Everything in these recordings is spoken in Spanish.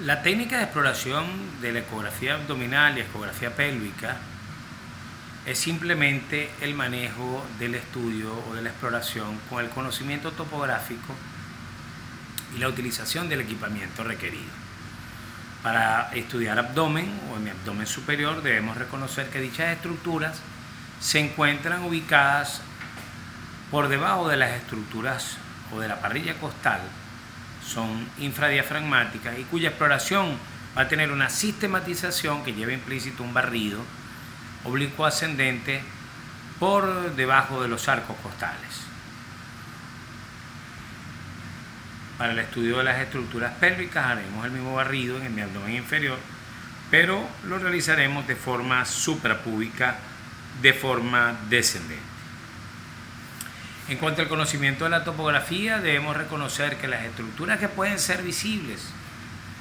La técnica de exploración de la ecografía abdominal y ecografía pélvica es simplemente el manejo del estudio o de la exploración con el conocimiento topográfico y la utilización del equipamiento requerido. Para estudiar abdomen o en mi abdomen superior debemos reconocer que dichas estructuras se encuentran ubicadas por debajo de las estructuras o de la parrilla costal, son infradiafragmáticas y cuya exploración va a tener una sistematización que lleva implícito un barrido oblicuo ascendente por debajo de los arcos costales. Para el estudio de las estructuras pélvicas haremos el mismo barrido en mi abdomen inferior, pero lo realizaremos de forma suprapúbica, de forma descendente. En cuanto al conocimiento de la topografía, debemos reconocer que las estructuras que pueden ser visibles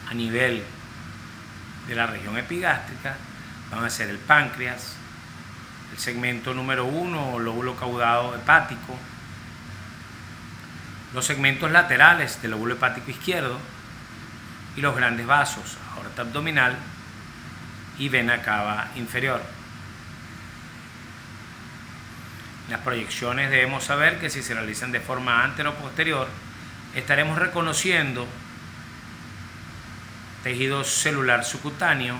a nivel de la región epigástrica van a ser el páncreas, el segmento número 1 o lóbulo caudado hepático, los segmentos laterales del lóbulo hepático izquierdo y los grandes vasos, aorta abdominal y vena cava inferior. Las proyecciones debemos saber que si se realizan de forma antero-posterior, estaremos reconociendo tejido celular subcutáneo,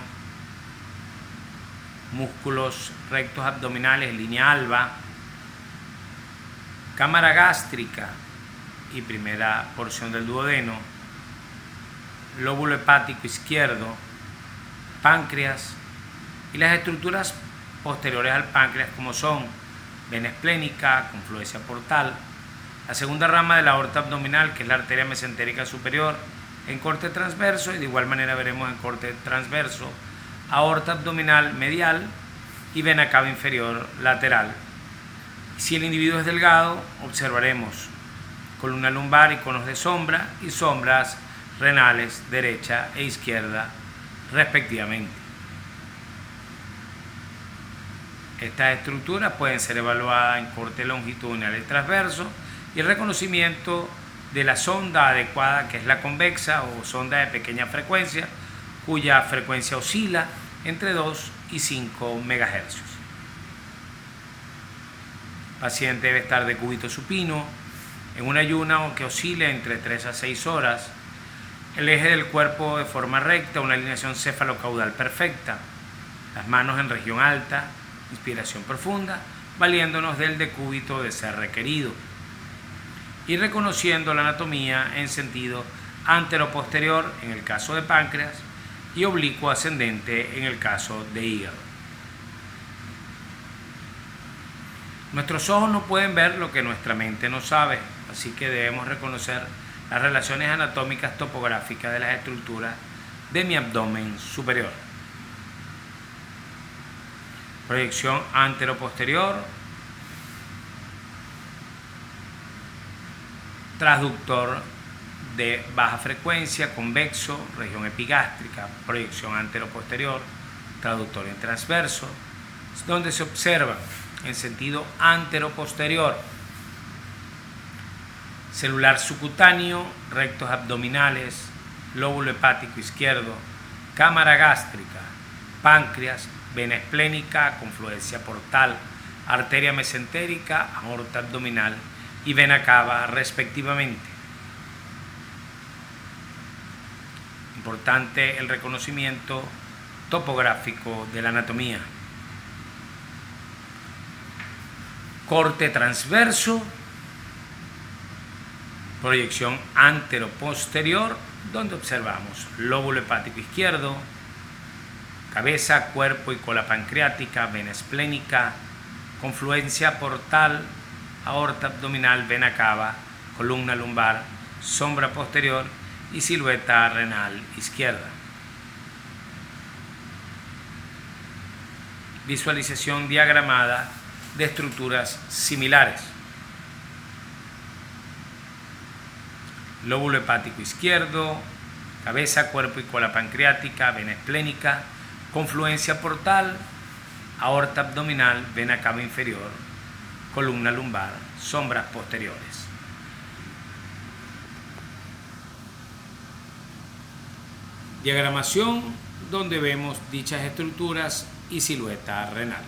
músculos rectos abdominales en línea alba, cámara gástrica y primera porción del duodeno, lóbulo hepático izquierdo, páncreas y las estructuras posteriores al páncreas como son vena esplénica, confluencia portal, la segunda rama de la aorta abdominal, que es la arteria mesentérica superior, en corte transverso, y de igual manera veremos en corte transverso aorta abdominal medial y vena cava inferior lateral. Si el individuo es delgado, observaremos columna lumbar y conos de sombra y sombras renales derecha e izquierda respectivamente. Estas estructuras pueden ser evaluadas en corte longitudinal y transverso y el reconocimiento de la sonda adecuada, que es la convexa o sonda de pequeña frecuencia, cuya frecuencia oscila entre 2 y 5 MHz. El paciente debe estar de cúbito supino, en un ayuno que oscile entre 3 a 6 horas, el eje del cuerpo de forma recta, una alineación cefalocaudal perfecta, las manos en región alta, inspiración profunda, valiéndonos del decúbito de ser requerido y reconociendo la anatomía en sentido antero-posterior en el caso de páncreas y oblicuo ascendente en el caso de hígado. Nuestros ojos no pueden ver lo que nuestra mente no sabe, así que debemos reconocer las relaciones anatómicas topográficas de las estructuras de mi abdomen superior. Proyección antero-posterior, transductor de baja frecuencia, convexo, región epigástrica, proyección antero-posterior, transductor en transverso, donde se observa en sentido antero-posterior celular subcutáneo, rectos abdominales, lóbulo hepático izquierdo, cámara gástrica, páncreas, vena esplénica, confluencia portal, arteria mesentérica, aorta abdominal y vena cava respectivamente. Importante el reconocimiento topográfico de la anatomía. Corte transverso, proyección antero-posterior, donde observamos lóbulo hepático izquierdo, cabeza, cuerpo y cola pancreática, vena esplénica, confluencia portal, aorta abdominal, vena cava, columna lumbar, sombra posterior y silueta renal izquierda. Visualización diagramada de estructuras similares. Lóbulo hepático izquierdo, cabeza, cuerpo y cola pancreática, vena esplénica, confluencia portal, aorta abdominal, vena cava inferior, columna lumbar, sombras posteriores. Diagramación donde vemos dichas estructuras y silueta renal.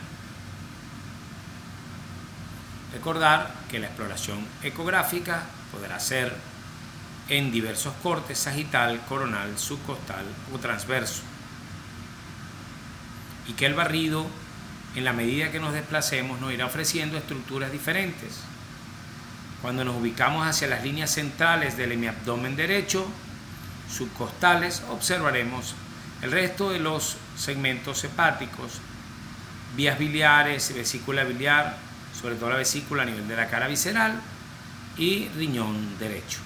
Recordar que la exploración ecográfica podrá ser en diversos cortes: sagital, coronal, subcostal o transverso, y que el barrido, en la medida que nos desplacemos, nos irá ofreciendo estructuras diferentes. Cuando nos ubicamos hacia las líneas centrales del hemiabdomen derecho, subcostales, observaremos el resto de los segmentos hepáticos, vías biliares, vesícula biliar, sobre todo la vesícula a nivel de la cara visceral, y riñón derecho,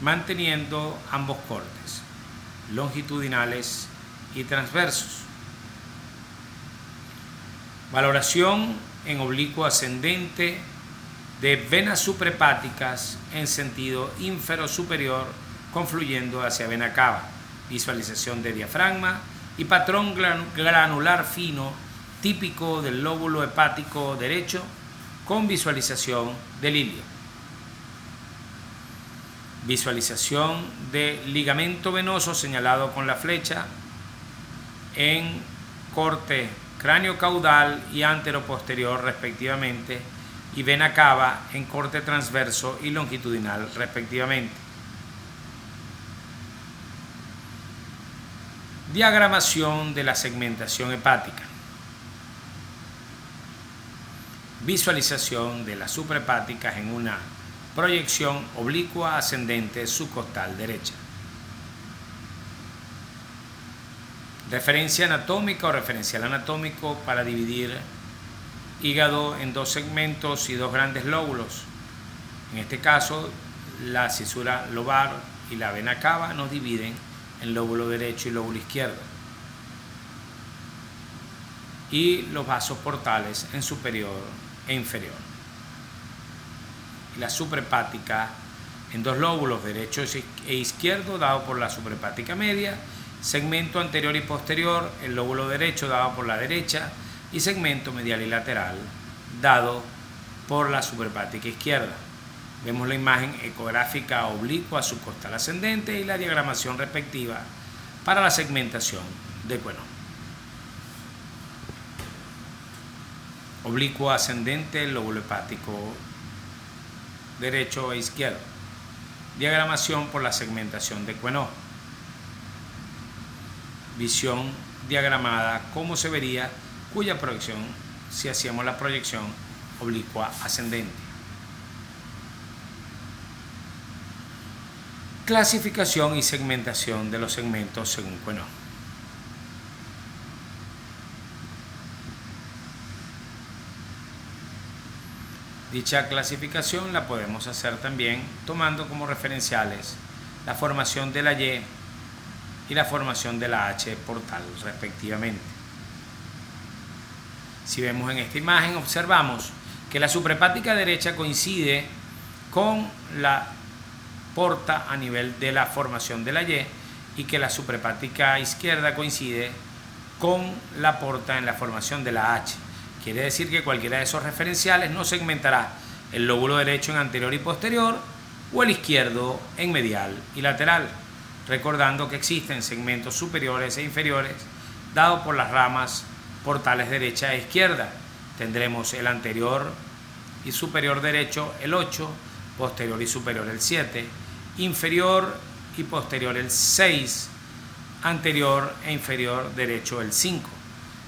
manteniendo ambos cortes, longitudinales y transversos. Valoración en oblicuo ascendente de venas suprahepáticas en sentido infero-superior confluyendo hacia vena cava, visualización de diafragma y patrón granular fino típico del lóbulo hepático derecho con visualización del ilio. Visualización de ligamento venoso señalado con la flecha en corte cráneo caudal y antero-posterior respectivamente, y vena cava en corte transverso y longitudinal respectivamente. Diagramación de la segmentación hepática. Visualización de las suprahepáticas en una proyección oblicua ascendente subcostal derecha. Referencia anatómica o referencial anatómico para dividir hígado en dos segmentos y dos grandes lóbulos. En este caso, la cisura lobar y la vena cava nos dividen en lóbulo derecho y lóbulo izquierdo, y los vasos portales en superior e inferior. Y la suprahepática en dos lóbulos, derecho e izquierdo, dado por la suprahepática media, segmento anterior y posterior, el lóbulo derecho dado por la derecha, y segmento medial y lateral dado por la suprahepática izquierda. Vemos la imagen ecográfica oblicua subcostal ascendente y la diagramación respectiva para la segmentación de Queneau. Oblicuo ascendente, lóbulo hepático derecho e izquierdo. Diagramación por la segmentación de Queneau. Visión diagramada, cómo se vería cuya proyección si hacíamos la proyección oblicua ascendente. Clasificación y segmentación de los segmentos según Queneau. Dicha clasificación la podemos hacer también tomando como referenciales la formación de la Y y la formación de la H portal respectivamente. Si vemos en esta imagen, observamos que la suprahepática derecha coincide con la porta a nivel de la formación de la Y que la suprahepática izquierda coincide con la porta en la formación de la H. Quiere decir que cualquiera de esos referenciales nos segmentará el lóbulo derecho en anterior y posterior o el izquierdo en medial y lateral, recordando que existen segmentos superiores e inferiores dados por las ramas portales derecha e izquierda. Tendremos el anterior y superior derecho el 8, posterior y superior el 7, inferior y posterior el 6, anterior e inferior derecho el 5.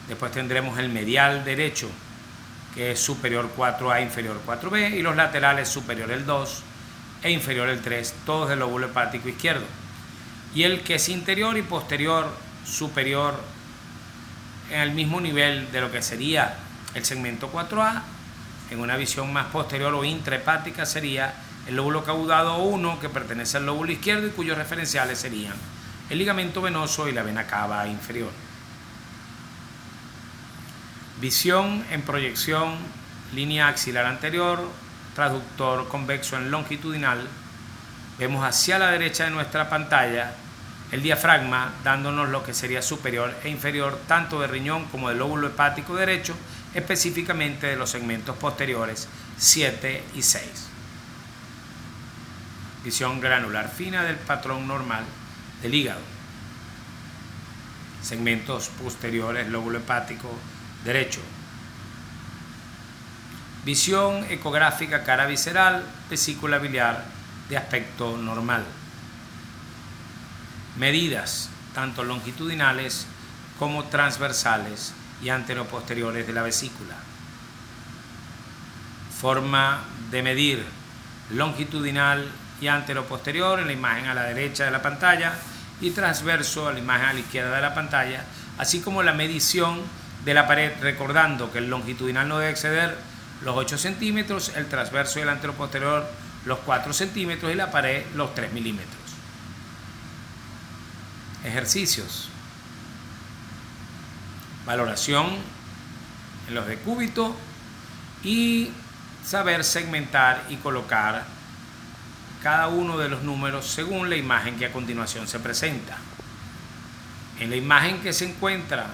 Después tendremos el medial derecho, que es superior 4A, inferior 4B, y los laterales superior el 2 e inferior el 3, todos del lóbulo hepático izquierdo. Y el que es interior y posterior superior en el mismo nivel de lo que sería el segmento 4A, en una visión más posterior o intrahepática sería el lóbulo caudado 1, que pertenece al lóbulo izquierdo y cuyos referenciales serían el ligamento venoso y la vena cava inferior. Visión en proyección, línea axilar anterior, transductor convexo en longitudinal. Vemos hacia la derecha de nuestra pantalla el diafragma, dándonos lo que sería superior e inferior tanto de riñón como del lóbulo hepático derecho, específicamente de los segmentos posteriores 7 y 6. Visión granular fina del patrón normal del hígado. Segmentos posteriores, lóbulo hepático derecho. Visión ecográfica cara visceral, vesícula biliar de aspecto normal. Medidas tanto longitudinales como transversales y anteroposteriores de la vesícula. Forma de medir longitudinal y anteroposterior en la imagen a la derecha de la pantalla y transverso a la imagen a la izquierda de la pantalla, así como la medición de la pared, recordando que el longitudinal no debe exceder los 8 centímetros, el transverso y el anteroposterior los 4 centímetros y la pared los 3 milímetros. Ejercicios. Valoración en los decúbito y saber segmentar y colocar cada uno de los números según la imagen que a continuación se presenta. En la imagen que se encuentra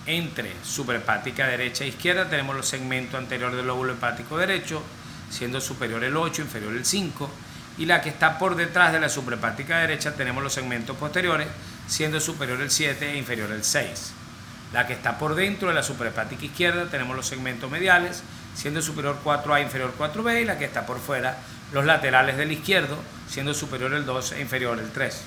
entre suprahepática derecha e izquierda tenemos los segmentos anteriores del lóbulo hepático derecho, siendo superior el 8, inferior el 5, y la que está por detrás de la suprahepática derecha tenemos los segmentos posteriores, siendo superior el 7 e inferior el 6. La que está por dentro de la suprahepática izquierda tenemos los segmentos mediales, siendo superior 4A e inferior 4B, y la que está por fuera los laterales del izquierdo, siendo superior el 2 e inferior el 3.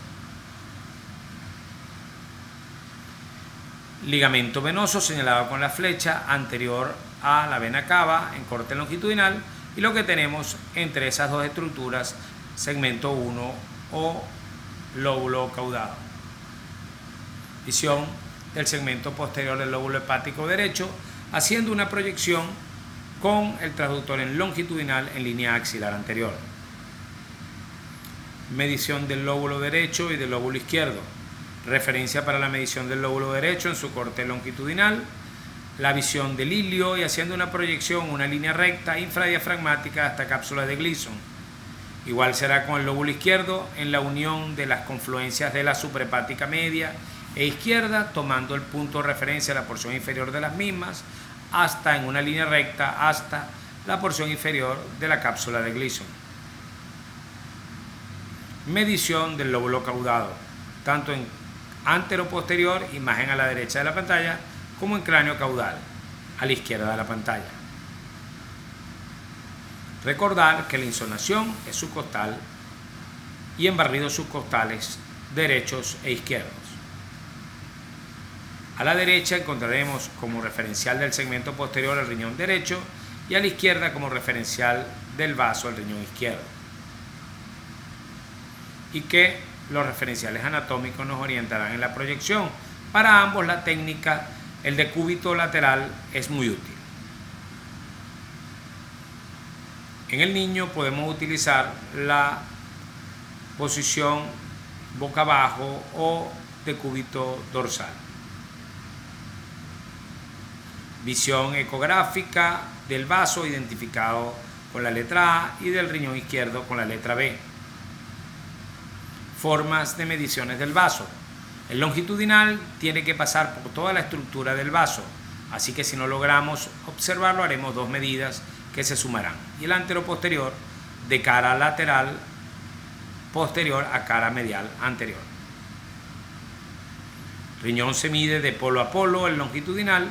Ligamento venoso señalado con la flecha anterior a la vena cava en corte longitudinal, y lo que tenemos entre esas dos estructuras, segmento 1 o lóbulo caudado. Visión del segmento posterior del lóbulo hepático derecho, haciendo una proyección con el transductor en longitudinal en línea axilar anterior. Medición del lóbulo derecho y del lóbulo izquierdo. Referencia para la medición del lóbulo derecho en su corte longitudinal. La visión del ilio y haciendo una proyección, una línea recta infradiafragmática hasta cápsulas de Gleason. Igual será con el lóbulo izquierdo en la unión de las confluencias de la suprahepática media e izquierda, tomando el punto de referencia a la porción inferior de las mismas, hasta en una línea recta hasta la porción inferior de la cápsula de Gleason. Medición del lóbulo caudado, tanto en anteroposterior, imagen a la derecha de la pantalla, como en cráneo caudal, a la izquierda de la pantalla. Recordar que la insonación es subcostal y en barridos subcostales derechos e izquierdos. A la derecha encontraremos como referencial del segmento posterior el riñón derecho y a la izquierda como referencial del vaso el riñón izquierdo. Y que los referenciales anatómicos nos orientarán en la proyección. Para ambos la técnica, el decúbito lateral, es muy útil. En el niño podemos utilizar la posición boca abajo o decúbito dorsal. Visión ecográfica del vaso identificado con la letra A y del riñón izquierdo con la letra B. Formas de mediciones del vaso. El longitudinal tiene que pasar por toda la estructura del vaso, así que si no logramos observarlo haremos dos medidas que se sumarán. Y el anteroposterior de cara lateral posterior a cara medial anterior. Riñón se mide de polo a polo el longitudinal,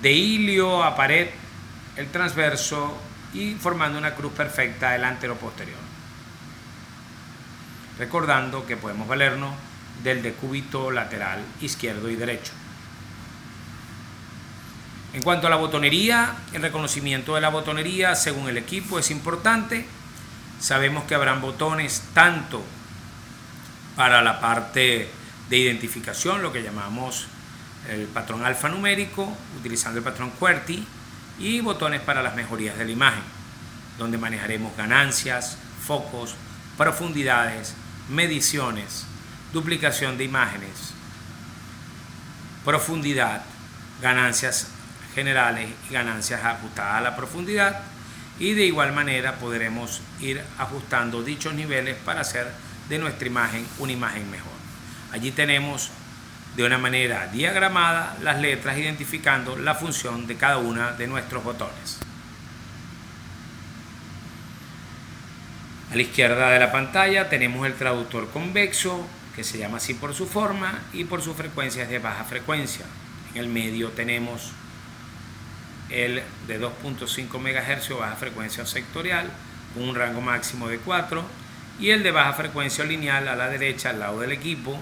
de ilio a pared el transverso y formando una cruz perfecta el anteroposterior. Recordando que podemos valernos del decúbito lateral izquierdo y derecho. En cuanto a la botonería, el reconocimiento de la botonería según el equipo es importante. Sabemos que habrán botones tanto para la parte de identificación, lo que llamamos el patrón alfanumérico, utilizando el patrón QWERTY, y botones para las mejorías de la imagen, donde manejaremos ganancias, focos, profundidades, mediciones, duplicación de imágenes, profundidad, ganancias generales y ganancias ajustadas a la profundidad, y de igual manera podremos ir ajustando dichos niveles para hacer de nuestra imagen una imagen mejor. Allí tenemos de una manera diagramada las letras identificando la función de cada una de nuestros botones. A la izquierda de la pantalla tenemos el traductor convexo, que se llama así por su forma y por su frecuencia es de baja frecuencia. En el medio tenemos el de 2.5 MHz o baja frecuencia sectorial, con un rango máximo de 4, y el de baja frecuencia lineal a la derecha, al lado del equipo,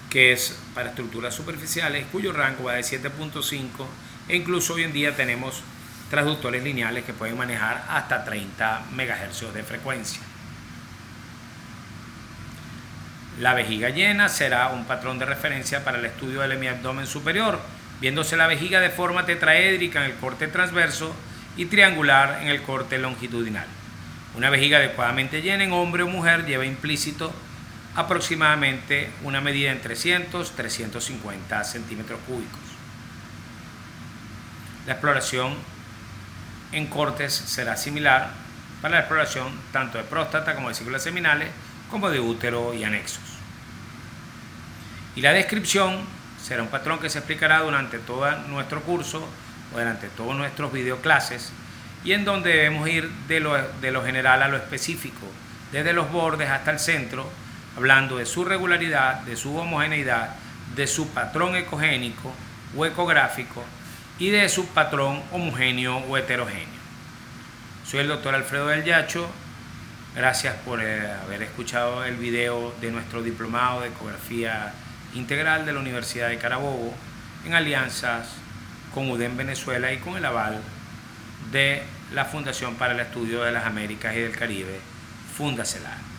que es para estructuras superficiales, cuyo rango va de 7.5, e incluso hoy en día tenemos transductores lineales que pueden manejar hasta 30 MHz de frecuencia. La vejiga llena será un patrón de referencia para el estudio del hemiabdomen superior, viéndose la vejiga de forma tetraédrica en el corte transverso y triangular en el corte longitudinal. Una vejiga adecuadamente llena en hombre o mujer lleva implícito aproximadamente una medida en 300-350 centímetros cúbicos. La exploración en cortes será similar para la exploración tanto de próstata como de células seminales, como de útero y anexos. Y la descripción será un patrón que se explicará durante todo nuestro curso o durante todos nuestros videoclases, y en donde debemos ir de lo general a lo específico, desde los bordes hasta el centro, hablando de su regularidad, de su homogeneidad, de su patrón ecogénico o ecográfico y de su patrón homogéneo o heterogéneo. Soy el doctor Alfredo del Yacho. Gracias por haber escuchado el video de nuestro diplomado de ecografía integral de la Universidad de Carabobo, en alianzas con UDEM Venezuela y con el aval de la Fundación para el Estudio de las Américas y del Caribe, Fundacelar.